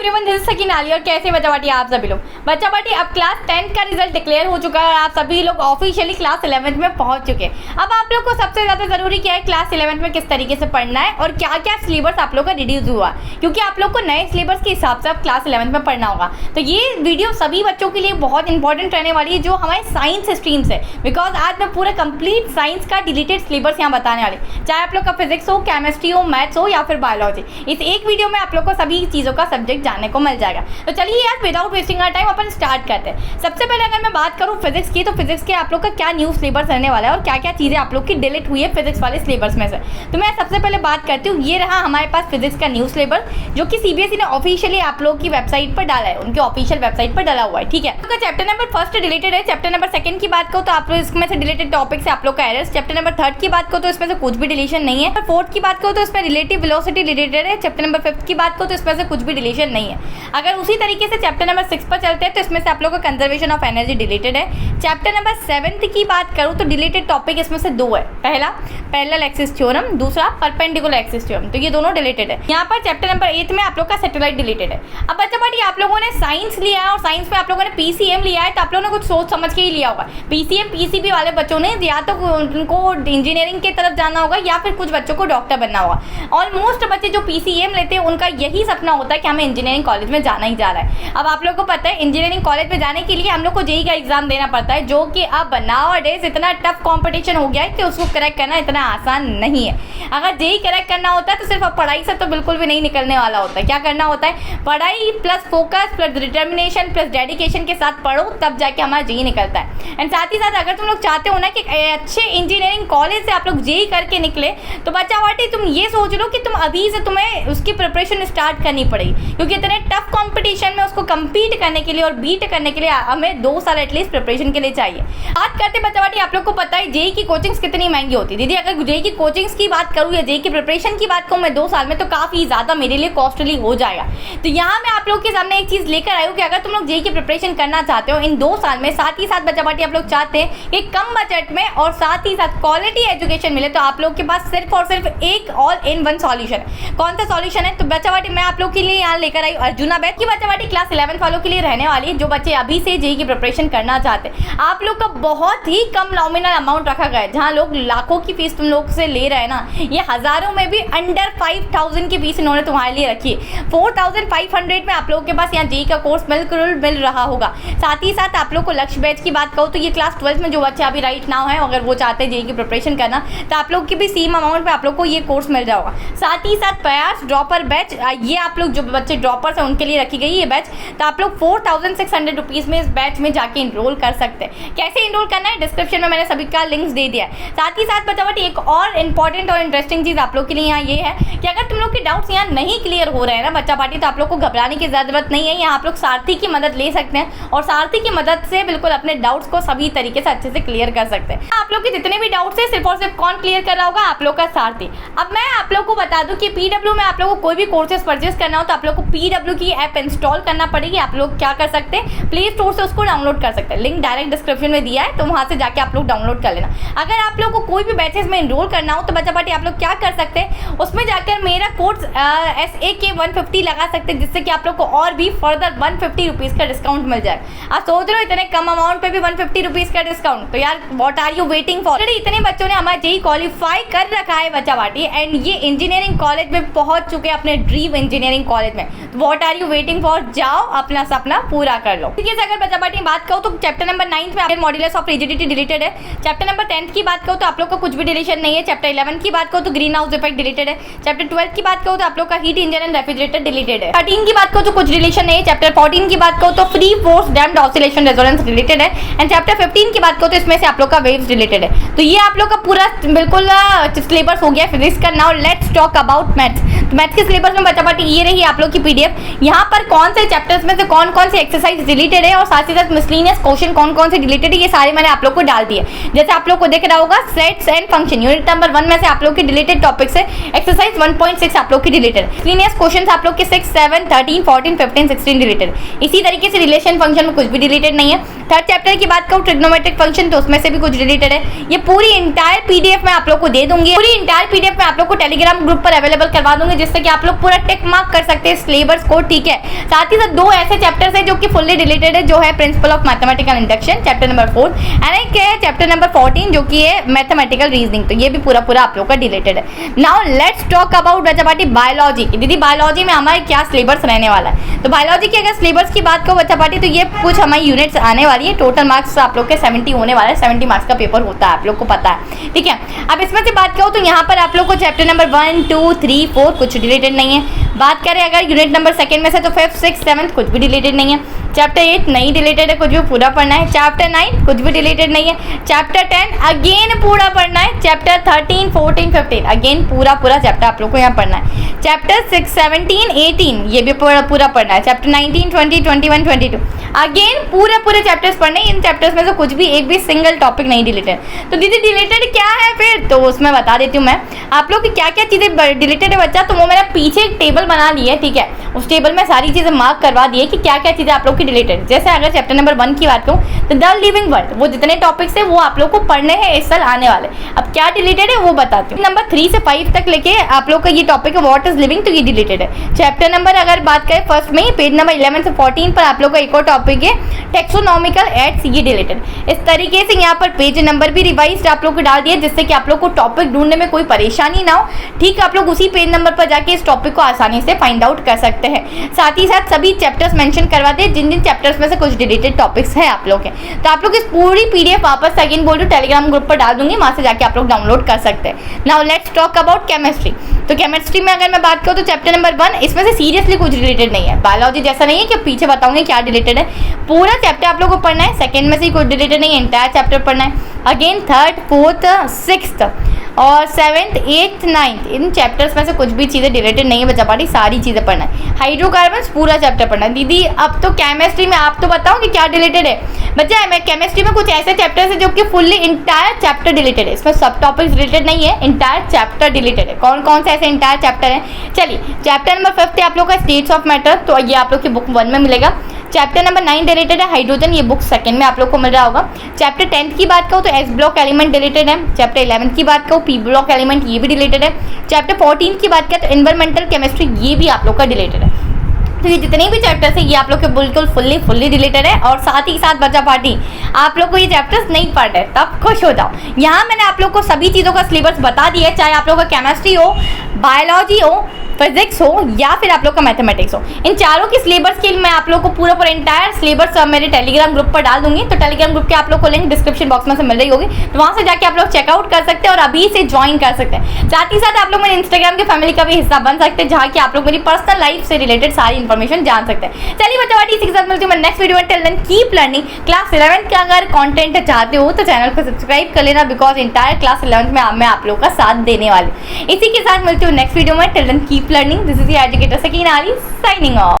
Everyone, this is सकीन आली और कैसे बच्चा पार्टी आप सभी लोग। बच्चा पार्टी अब क्लास 10 का रिजल्ट डिक्लेयर हो चुका है और आप सभी लोग ऑफिशियली क्लास 11 में पहुंच चुके हैं। अब आप लोग को सबसे ज़्यादा ज़रूरी क्या है, क्लास 11 में किस तरीके से पढ़ना है और क्या क्या सिलेबस आप लोग का रिड्यूस हुआ, क्योंकि आप लोग को नए सिलेबस के हिसाब से अब क्लास 11 में पढ़ना होगा। तो ये वीडियो सभी बच्चों के लिए बहुत इंपॉर्टेंट रहने वाली है जो हमारे साइंस स्ट्रीम से, बिकॉज आज मैं पूरा कंप्लीट साइंस का डिलीटेड सिलेबस यहाँ बताने वाली, चाहे आप लोग का फिजिक्स हो, केमिस्ट्री हो, मैथ्स हो या फिर बायोलॉजी। इस एक वीडियो में आप लोग को सभी चीज़ों का सब्जेक्ट जानने को मिल जाएगा। तो चलिए यार, विदाउट वेस्टिंग आवर टाइम अपन स्टार्ट करते हैं। सबसे पहले अगर मैं बात करूँ फिजिक्स की, तो फिजिक्स के आप लोग का क्या न्यू सिलेबस रहने वाला है और क्या क्या चीज़ें आप लोग की डिलीट हुई है फिजिक्स वाले सिलेबस में से। तो मैं सबसे पहले बात करती हूँ, ये रहा हमारे पास फिजिक्स का न्यू सिलेबस जो कि सीबीएसई ने ऑफिशियली आप लोग की वेबसाइट पर डाला है, उनकी ऑफिशियल वेबसाइट पर डाला हुआ है। ठीक है, तो चैप्टर नंबर फर्स्ट डिलीटेड है। चैप्टर नंबर सेकंड की बात करो तो आप लोग इसमें से डिलीटेड टॉपिक से आप लोग का एरर्स। चैप्टर नंबर थर्ड की बात करो तो इसमें से कुछ भी डिलीशन नहीं है। फोर्थ की बात करो तो इसमें रिलेटिव वेलोसिटी डिलीटेड है। चैप्टर नंबर फिफ्थ की बात करो तो इसमें से कुछ भी डिलीशन नहीं है। अगर उसी तरीके से चैप्टर नंबर 6 पर चलते हैं तो इसमें से आप लोग का कंजर्वेशन ऑफ एनर्जी डिलीटेड है। चैप्टर नंबर 7 की बात करूँ तो डिलीटेड टॉपिक इसमें से दो है, पहला पैरेलल एक्सिस थ्योरम, दूसरा परपेंडिकुलर एक्सिस थ्योरम। तो ये दोनों डिलीटेड है। यहाँ पर चैप्टर नंबर 8 में आप लोग का सैटेलाइट डिलीटेड है। अब बच्चा पार्टी आप लोगों ने साइंस लिया है और साइंस में आप लोगों ने पीसीएम लिया है, तो आप लोगों ने कुछ सोच समझ के ही लिया होगा। पीसीएम पीसीबी वाले बच्चों ने या तो उनको इंजीनियरिंग की तरफ जाना होगा या फिर कुछ बच्चों को डॉक्टर बनना होगा। ऑलमोस्ट बच्चे जो पीसीएम लेते हैं उनका यही सपना होता है कि हमें इंजीनियरिंग कॉलेज में जाना ही जा रहा है। अब आप लोग को पता है इंजीनियरिंग कॉलेज में जाने के लिए हम लोग को जेईई का एग्जाम देना पड़ता है, जो कि अब नाउअडेज इतना टफ कंपटीशन हो गया है कि उसको क्रैक करना इतना आसान नहीं है। अगर जेईई क्रैक करना होता है तो सिर्फ पढ़ाई से तो बिल्कुल भी नहीं निकलने वाला होता है। क्या करना होता है, पढ़ाई plus focus plus determination plus dedication के साथ पढ़ो, तब जाके हमारा जेईई निकलता है। एंड साथ ही साथ अगर तुम लोग चाहते हो ना कि अच्छे इंजीनियरिंग कॉलेज से आप लोग जेईई करके निकले, तो बच्चा वाटी तुम ये सोच लो कि तुम अभी से तुम्हें उसकी प्रिपरेशन स्टार्ट करनी पड़ेगी, क्योंकि इतने टफ कंपटीशन में उसको कम्पीट करने के लिए और बीट करने के लिए हमें 2 साल एटलीस्ट प्रिपरेशन के लिए चाहिए। बात करते बच्चा वाटी, आप लोग को पता है जेईई की कोचिंग्स कितनी महंगी होती है। दीदी अगर जेईई की कोचिंग्स की बात करूँ या जेईई की प्रिपरेशन की बात करूँ मैं 2 साल में, तो काफ़ी ज़्यादा मेरे लिए कॉस्टली हो जाएगा। तो यहाँ मैं आप लोग के सामने एक चीज़ लेकर आई हूँ कि अगर तुम लोग जेईई की प्रिपरेशन करना चाहते हो इन 2 साल में, साथ ही साथ बच्चा पार्टी आप लोग चाहते हैं कि कम बजट में और साथ ही साथ क्वालिटी एजुकेशन मिले, तो आप लोग के पास सिर्फ और सिर्फ एक ऑल इन वन सॉल्यूशन है। कौन सा सॉल्यूशन है, तो बच्चा पार्टी मैं आप लोग के लिए यहाँ लेकर आई अर्जुना बैच की। बच्चा पार्टी क्लास 11 वालों के लिए रहने वाली है, जो बच्चे अभी से जेईई की प्रिपरेशन करना चाहते हैं। आप लोग का बहुत ही कम नॉमिनल अमाउंट रखा गया है, जहाँ लोग लाखों की फीस तुम लोग से ले रहे हैं ना, ये हज़ारों में भी अंडर 5000 की फीस इन्होंने तुम्हारे लिए रखी है। 4500 में आप लोगों के पास यहाँ जेईई का कोर्स बिल्कुल मिल रहा होगा। साथ ही साथ आप लोग को लक्ष्य बैच की बात करो तो ये क्लास 12 में जो बच्चे अभी राइट नाउ है, अगर वो चाहते हैं जेईई की प्रिपरेशन करना, तो आप लोग की भी सेम अमाउंट में आप लोग को ये कोर्स मिल जाएगा। साथ ही साथ प्रयास ड्रॉपर बैच, ये आप लोग जो बच्चे ड्रॉपर्स हैं उनके लिए रखी गई ये बैच, तो आप लोग 4600 रुपीज़ में इस बैच में जाके इनरोल कर सकते हैं। कैसे इनरोल करना है, डिस्क्रिप्शन में मैंने सभी का लिंक्स दे दिया है। साथ ही साथ बच्चा एक और इंपॉर्टेंट और इंटरेस्टिंग चीज़ आप लोग के लिए यहाँ ये है कि अगर तुम लोग के डाउट्स यहाँ नहीं क्लियर हो रहे हैं ना बच्चा पार्टी, तो आप लोग को घबराने की ज़रूरत नहीं है। यहाँ आप लोग सारथी की मदद ले सकते हैं और सारथी की मदद से बिल्कुल अपने डाउट्स को सभी तरीके से अच्छे से क्लियर कर सकते हैं। आप लोग के जितने भी डाउट्स हैं सिर्फ और सिर्फ कौन क्लियर कर रहा होगा, आप लोग का सारथी। अब मैं आप लोग को बता दूं कि पीडब्ल्यू में आप लोग को कोई भी कोर्सेज परचेस करना हो तो आप लोग को पीडब्ल्यू की ऐप इंस्टॉल करना पड़ेगी। आप लोग क्या कर सकते हैं, प्ले स्टोर से उसको डाउनलोड कर सकते हैं, लिंक डायरेक्ट डिस्क्रिप्शन में दिया है, तो वहाँ से जाके आप लोग डाउनलोड कर लेना। अगर आप लोग को कोई भी बैचेस में इनरोल करना हो तो बच्चा पार्टी आप लोग क्या कर सकते हैं, उसमें जाकर मेरा कोड SAK 150 लगा सकते हैं, जिससे कि आप लोग को और भी फर्दर 150 रुपीज़ का डिस्काउंट मिल जाए। आप सोच रहे हो इतने कम अमाउंट पे भी 150 रुपीज़ का डिस्काउंट, तो यार what are you waiting for. इतने बच्चों ने हमारा जेईई क्वालिफाई कर रखा है बच्चा पार्टी, एंड ये इंजीनियरिंग कॉलेज में पहुंच चुके हैं अपने ड्रीम इंजीनियरिंग कॉलेज में। तो what are you waiting for, जाओ अपना सपना पूरा कर लो। ठीक है, अगर बच्चा पार्टी बात करो तो चैप्टर नंबर 9 में मॉड्यूलस ऑफ रिजिडिटी डिलीटेड है। चैप्टर नंबर 10 की बात करो तो आप लोग का कुछ भी डिलीशन नहीं है। चैप्टर 11 की बात करो तो ग्रीन हाउस इफेक्ट डिलीटेड है। चैप्टर 12 की बात करो तो आप लोग का heat engine and refrigerator deleted है। 13 की बात करो तो कुछ रिलेशन नहीं है। चैप्टर 14 की बात करो तो free force damped oscillation resonance related है। एंड चैप्टर 15 की बात करो तो इसमें से आप लोग का वेव्स रिलेटेड है। तो ये आप लोग का पूरा बिल्कुल सिलेबस हो गया फिजिक्स का। Now let's talk about maths. तो मैथ्स के सिलेबस में बच्चा पार्टी ये रही आप लोग की पीडीएफ। यहाँ पर कौन से चैप्टर्स में से कौन कौन से एक्सरसाइज डिलीटेड है और साथ ही साथ मिसलिनियस क्वेश्चन कौन कौन से डिलीटेड है, ये सारे मैंने आप लोग को डाल दिए। जैसे आप लोग को दिख रहा होगा sets and function unit number 1 में से आप लोग की डिलीटेड टॉपिक्स है। एक्सरसाइज 1.6 आप लोग की डिलीटेड। मिसलिनियस क्वेश्चंस आप लोग के 6, 7, 13, 14, 15, 16 डिलीटेड। इसी तरीके से रिलेशन फंक्शन में कुछ भी डिलीटेड नहीं है। थर्ड चैप्टर की बात करूँ ट्रिग्नोमेट्रिक फंक्शन, तो उसमें से भी कुछ डिलीटेड है। ये पूरी इंटायर पीडीएफ मैं आप लोग को दे दूंगी। पूरी इंटायर पीडीएफ मैं आप लोग को टेलीग्राम ग्रुप पर अवेलेबल करवा दूंगी, जिससे कि आप लोग पूरा टिक मार्क कर सकते हैं सिलेबस को, ठीक है। साथ ही साथ 2 ऐसे चैप्टर्स है जो कि फुल्ली रिलेटेड है, जो है principle of mathematical induction chapter number 4 and एक है चैप्टर नंबर 14 जो कि है मैथमेटिकल रीजनिंग, तो ये भी पूरा आप लोग का रिलेटेड है। नाउ लेट्स टॉक अबाउट बच्चा पार्टी बायोलॉजी। दीदी बायोलॉजी में हमारे क्या सिलेबस रहने वाला है, तो बायोलॉजी की अगर सिलेबस की बात करो बच्चा पार्टी तो ये कुछ हमारी यूनिट्स आने वाली है। टोटल मार्क्स आप लोग के 70 होने वाले हैं, 70 मार्क्स का पेपर होता है, आप लोग को पता है, ठीक है। अब इसमें से बात करो तो यहाँ पर आप लोग को चैप्टर नंबर 1, 2, 3, 4 कुछ रिलेटेड नहीं है। बात करें अगर यूनिट नंबर 2 में से तो 5, 6, 7 कुछ भी रिलेटेड नहीं है। चैप्टर 8 नहीं रिलेटेड है, कुछ भी पूरा पढ़ना है। चैप्टर 9 कुछ भी रिलेटेड नहीं है। चैप्टर 10 अगेन पूरा पढ़ना है। चैप्टर 13, 14, 15 अगेन पूरा चैप्टर आप लोग को यहाँ पढ़ना है। चैप्टर 6, 17, 18 ये भी पूरा पढ़ना है। चैप्टर 19, 20, 21, 22 अगेन पूरे चैप्टर्स पढ़ने। इन चैप्टर्स में से कुछ भी एक भी सिंगल टॉपिक नहीं रिलेटेड। तो दीदी रिलेटेड क्या है फिर, तो उसमें बता देती हूँ मैं आप लोग की क्या क्या चीज़ें रिलेटेड है बच्चा। तो वो मैंने पीछे एक टेबल बना ली है, ठीक है। उस टेबल में सारी चीज़ें मार्क करवा दी है कि क्या क्या चीज़ें आप लोग की रिलेटेड। जैसे अगर चैप्टर नंबर 1 की बात करूँ तो द लिविंग वर्ल्ड, वो जितने टॉपिक्स है वो आप लोग को पढ़ने हैं इस साल आने वाले। अब क्या रिलेटेड है वो बताती हूँ। नंबर 3 से 5 तक लेके आप लोग का ये टॉपिक है व्हाट इज लिविंग, तो ये रिलेटेड है। चैप्टर नंबर अगर बात करें फर्स्ट में ही पेज नंबर 11 से 14 पर आप लोग का एक और टॉपिक है टेक्सोनॉमिकल एड्स, ये रिलेटेड। इस तरीके से यहाँ पर पेज नंबर भी रिवाइज आप लोग को डाल दिया जिससे कि आप लोग को टॉपिक ढूंढने में कोई परेशानी ना हो, ठीक। आप लोग उसी पेज नंबर पर जाके इस टॉपिक को आसानी से फाइंड आउट कर सकते हैं। साथ ही साथ सभी चैप्टर्स मेंशन करवा दिए जिन जिन चैप्टर्स में से कुछ रिलेटेड टॉपिक्स है आप लोग के। तो आप लोग इस पूरी पीडीएफ वापस अगेन बोल रही हूँ टेलीग्राम ग्रुप पर डाल दूंगी, वहां से जाके आप लोग डाउनलोड कर सकते हैं। Now let's talk about chemistry. तो केमिस्ट्री में अगर मैं बात करूँ तो चैप्टर नंबर 1 इसमें से सीरियसली कुछ रिलेटेड नहीं है। बायोलॉजी जैसा नहीं है कि पीछे बताऊंगे क्या रिलेटेड है, पूरा चैप्टर आप लोग को पढ़ना है। सेकंड में से कुछ रिलेटेड नहीं है, एंटायर चैप्टर पढ़ना है। अगेन 3rd, 4th, 6th और 7th, 8th, 9th इन चैप्टर्स में से कुछ भी चीज़ें रिलेटेड नहीं है बच्चा पार्टी, सारी चीज़ें पढ़ना है। हाइड्रोकार्बन्स पूरा चैप्टर पढ़ना है। दीदी अब तो केमिस्ट्री में आप तो बताओ कि क्या रिलेटेड है बच्चा। मैं केमिस्ट्री में कुछ ऐसे चैप्टर्स है जो कि फुल्ली इंटायर चैप्टर रिलेटेड है, इसमें सब टॉपिक्स रिलेटेड नहीं है, इंटायर चैप्टर रिलेटेड है। कौन कौन से ऐसे इंटायर चैप्टर हैं, चलिए। चैप्टर नंबर 5 है आप लोग का स्टेट्स ऑफ मैटर, तो ये आप लोग की बुक 1 में मिलेगा। चैप्टर नंबर 9 रिलेटेड है हाइड्रोजन, ये बुक 2nd में आप लोग को मिल रहा होगा। चैप्टर 10 की बात करो तो एस ब्लॉक एलिमेंट रिलेटेड है। चैप्टर 11 की बात करो पी ब्लॉक एलिमेंट, ये भी रिलेटेड है। चैप्टर 14 की बात करें तो एनवायरमेंटल केमिस्ट्री, ये भी आप लोग का रिलेटेड है। तो ये जितने भी चैप्टर्स है ये आप लोग के बिल्कुल फुल्ली रिलेटेड है। और साथ ही साथ बच्चा पार्टी आप लोग को ये चैप्टर्स नहीं पढ़ रहे तब खुश हो जाओ, यहाँ मैंने आप लोग को सभी चीज़ों का सिलेबस बता दिया है, चाहे आप लोग का केमिस्ट्री हो, बायोलॉजी हो, फिजिक्स हो या फिर आप लोग का मैथमेटिक्स हो। इन चारों की सिलेबस के मैं आप लोग को पूरा इंटायर सिलेबस मेरे टेलीग्राम ग्रुप पर डाल दूंगी। तो टेलीग्राम ग्रुप के आप लोग को लिंक डिस्क्रिप्शन बॉक्स में से मिल रही होगी, तो वहां से जाके आप लोग चेकआउट कर सकते हैं और अभी से ज्वाइन कर सकते हैं। साथ ही साथ आप लोग मेरे इंस्टाग्राम की फैमिली का भी हिस्सा बन सकते हैं, जहाँ की आप लोग मेरी पर्सनल लाइफ से रिलेटेड सारी इन्फॉर्मेशन जान सकते हैं। चलिए बच्चा पार्टी इसी के साथ मिलती हूँ मैं नेक्स्ट वीडियो में। Till then keep learning. Class 11 का अगर कंटेंट चाहते हो तो चैनल को सब्सक्राइब कर लेना, बिकॉज इंटायर क्लास 11 में मैं आप लोग का साथ देने वाली। इसी के साथ मिलती हूँ नेक्स्ट वीडियो में। Till then keep learning. This is educator Sakina Ali signing of.